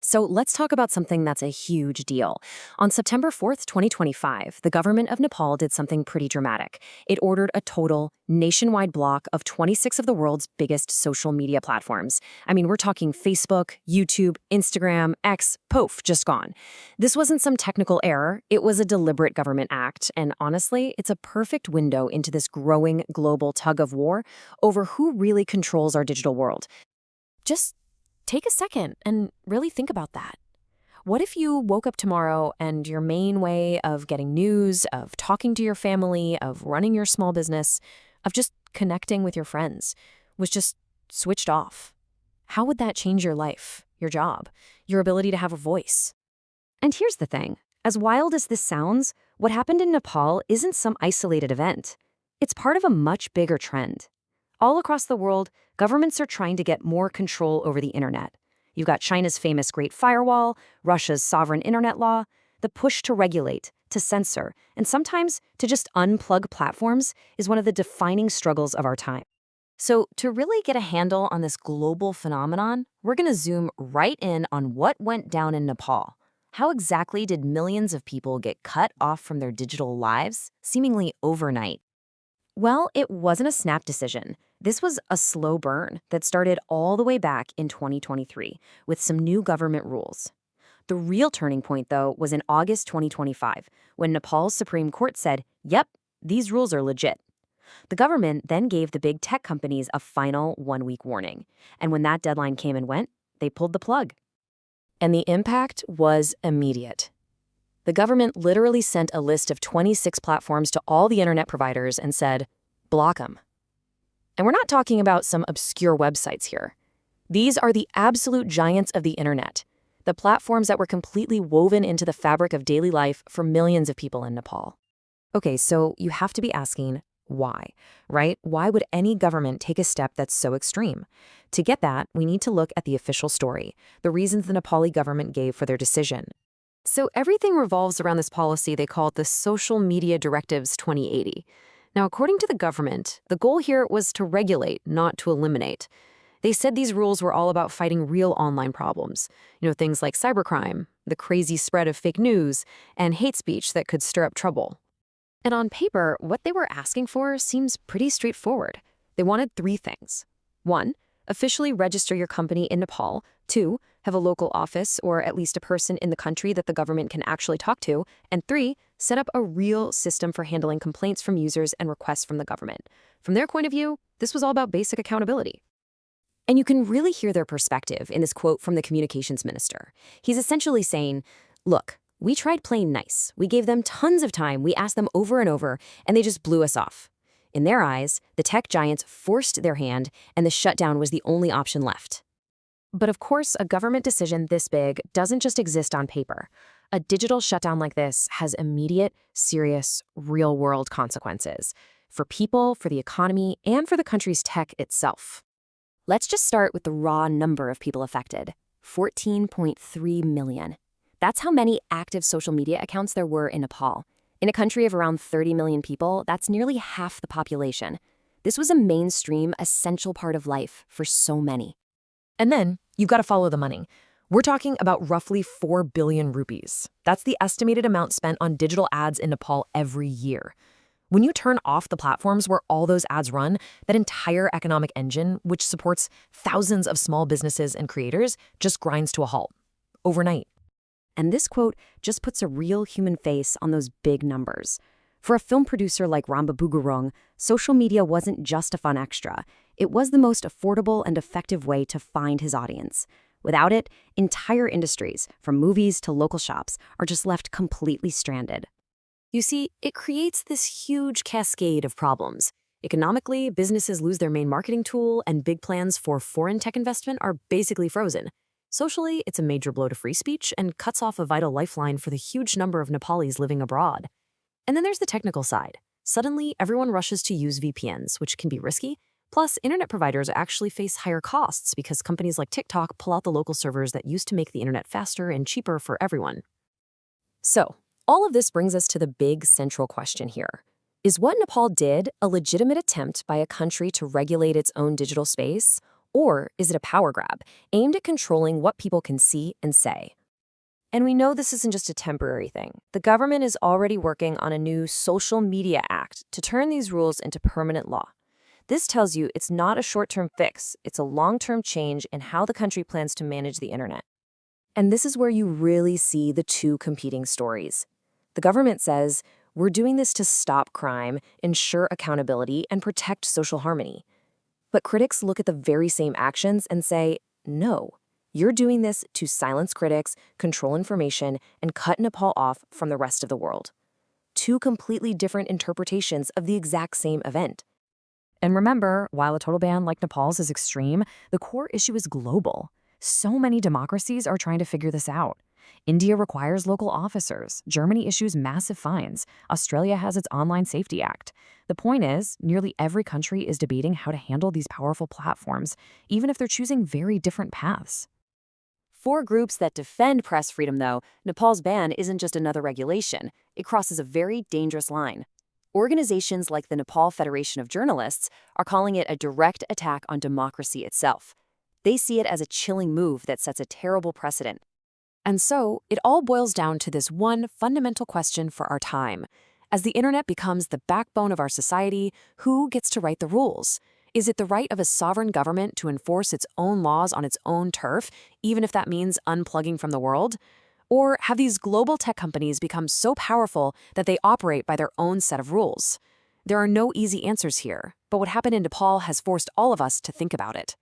So let's talk about something that's a huge deal. On September 4th, 2025, the government of Nepal did something pretty dramatic. It ordered a total nationwide block of 26 of the world's biggest social media platforms. I mean, we're talking Facebook, YouTube, Instagram, X, poof, just gone. This wasn't some technical error, it was a deliberate government act, and honestly, it's a perfect window into this growing global tug of war over who really controls our digital world. Just take a second and really think about that. What if you woke up tomorrow and your main way of getting news, of talking to your family, of running your small business, of just connecting with your friends was just switched off? How would that change your life, your job, your ability to have a voice? And here's the thing. As wild as this sounds, what happened in Nepal isn't some isolated event. It's part of a much bigger trend. All across the world, governments are trying to get more control over the internet. You've got China's famous Great Firewall, Russia's sovereign internet law, the push to regulate, to censor, and sometimes to just unplug platforms is one of the defining struggles of our time. So to really get a handle on this global phenomenon, we're going to zoom right in on what went down in Nepal. How exactly did millions of people get cut off from their digital lives, seemingly overnight? Well, it wasn't a snap decision. This was a slow burn that started all the way back in 2023 with some new government rules. The real turning point, though, was in August 2025, when Nepal's Supreme Court said, yep, these rules are legit. The government then gave the big tech companies a final one-week warning. And when that deadline came and went, they pulled the plug. And the impact was immediate. The government literally sent a list of 26 platforms to all the internet providers and said, block them. And we're not talking about some obscure websites here. These are the absolute giants of the internet, the platforms that were completely woven into the fabric of daily life for millions of people in Nepal. Okay, so you have to be asking, why, right? Why would any government take a step that's so extreme? To get that, we need to look at the official story, the reasons the Nepali government gave for their decision. So everything revolves around this policy they call the Social Media Directives 2080. Now, according to the government, the goal here was to regulate, not to eliminate. They said these rules were all about fighting real online problems, things like cybercrime, the crazy spread of fake news, and hate speech that could stir up trouble. And on paper, what they were asking for seems pretty straightforward. They wanted 3 things. 1, officially register your company in Nepal. 2, have a local office or at least a person in the country that the government can actually talk to. And 3, set up a real system for handling complaints from users and requests from the government. From their point of view, this was all about basic accountability. And you can really hear their perspective in this quote from the communications minister. He's essentially saying, look, we tried playing nice. We gave them tons of time. We asked them over and over, and they just blew us off. In their eyes, the tech giants forced their hand, and the shutdown was the only option left. But of course, a government decision this big doesn't just exist on paper. A digital shutdown like this has immediate, serious, real-world consequences for people, for the economy, and for the country's tech itself. Let's just start with the raw number of people affected, 14.3 million. That's how many active social media accounts there were in Nepal. In a country of around 30 million people, that's nearly half the population. This was a mainstream, essential part of life for so many. And then you've got to follow the money. We're talking about roughly 4 billion rupees. That's the estimated amount spent on digital ads in Nepal every year. When you turn off the platforms where all those ads run, that entire economic engine, which supports thousands of small businesses and creators, just grinds to a halt overnight. And this quote just puts a real human face on those big numbers. For a film producer like Ramba Bugurung, social media wasn't just a fun extra. It was the most affordable and effective way to find his audience. Without it, entire industries, from movies to local shops, are just left completely stranded. You see, it creates this huge cascade of problems. Economically, businesses lose their main marketing tool, and big plans for foreign tech investment are basically frozen. Socially, it's a major blow to free speech and cuts off a vital lifeline for the huge number of Nepalis living abroad. And then there's the technical side. Suddenly, everyone rushes to use VPNs, which can be risky. Plus, internet providers actually face higher costs because companies like TikTok pull out the local servers that used to make the internet faster and cheaper for everyone. So, all of this brings us to the big central question here. Is what Nepal did a legitimate attempt by a country to regulate its own digital space? Or is it a power grab aimed at controlling what people can see and say? And we know this isn't just a temporary thing. The government is already working on a new Social Media Act to turn these rules into permanent law. This tells you it's not a short-term fix, it's a long-term change in how the country plans to manage the internet. And this is where you really see the two competing stories. The government says, we're doing this to stop crime, ensure accountability, and protect social harmony. But critics look at the very same actions and say, no, you're doing this to silence critics, control information, and cut Nepal off from the rest of the world. Two completely different interpretations of the exact same event. And remember, while a total ban like Nepal's is extreme, the core issue is global. So many democracies are trying to figure this out. India requires local officers. Germany issues massive fines. Australia has its Online Safety Act. The point is, nearly every country is debating how to handle these powerful platforms, even if they're choosing very different paths. For groups that defend press freedom, though, Nepal's ban isn't just another regulation. It crosses a very dangerous line. Organizations like the Nepal Federation of Journalists are calling it a direct attack on democracy itself. They see it as a chilling move that sets a terrible precedent. And so, it all boils down to this one fundamental question for our time. As the internet becomes the backbone of our society, who gets to write the rules? Is it the right of a sovereign government to enforce its own laws on its own turf, even if that means unplugging from the world? Or have these global tech companies become so powerful that they operate by their own set of rules? There are no easy answers here, but what happened in Nepal has forced all of us to think about it.